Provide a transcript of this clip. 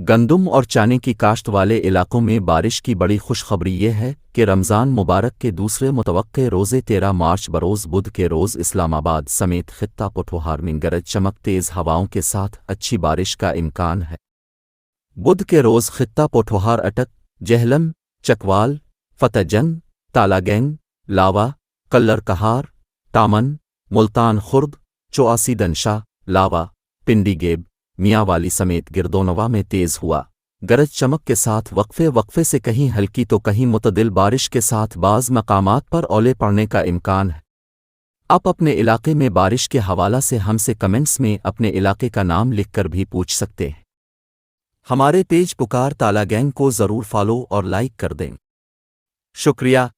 गंदुम और चाने की काश्त वाले इलाकों में बारिश की बड़ी खुशखबरी ये है कि रमज़ान मुबारक के दूसरे मुतवक्के रोज़े 13 मार्च बरोज़ बुध के रोज़ इस्लामाबाद समेत खित्ता पुठोहार में गरज चमक तेज़ हवाओं के साथ अच्छी बारिश का इम्कान है। बुध के रोज़ खित्ता पोठोहार अटक, जहलम, चकवाल, फतेहजंग, तालागैंग, लावा, कल्लर कहार, टामन, मुल्तान खुर्द, चौआसी दनशा, लावा, पिंडीगेब, मियांवाली समेत गिरदोनवा में तेज़ हुआ। गरज चमक के साथ वक्फे वक्फे से कहीं हल्की तो कहीं मुतदिल बारिश के साथ बाज़ मकामात पर ओले पड़ने का इम्कान है। आप अपने इलाके में बारिश के हवाला से हमसे कमेंट्स में अपने इलाके का नाम लिखकर भी पूछ सकते हैं। हमारे पेज पुकार ताला गैंग को ज़रूर फॉलो और लाइक कर दें। शुक्रिया।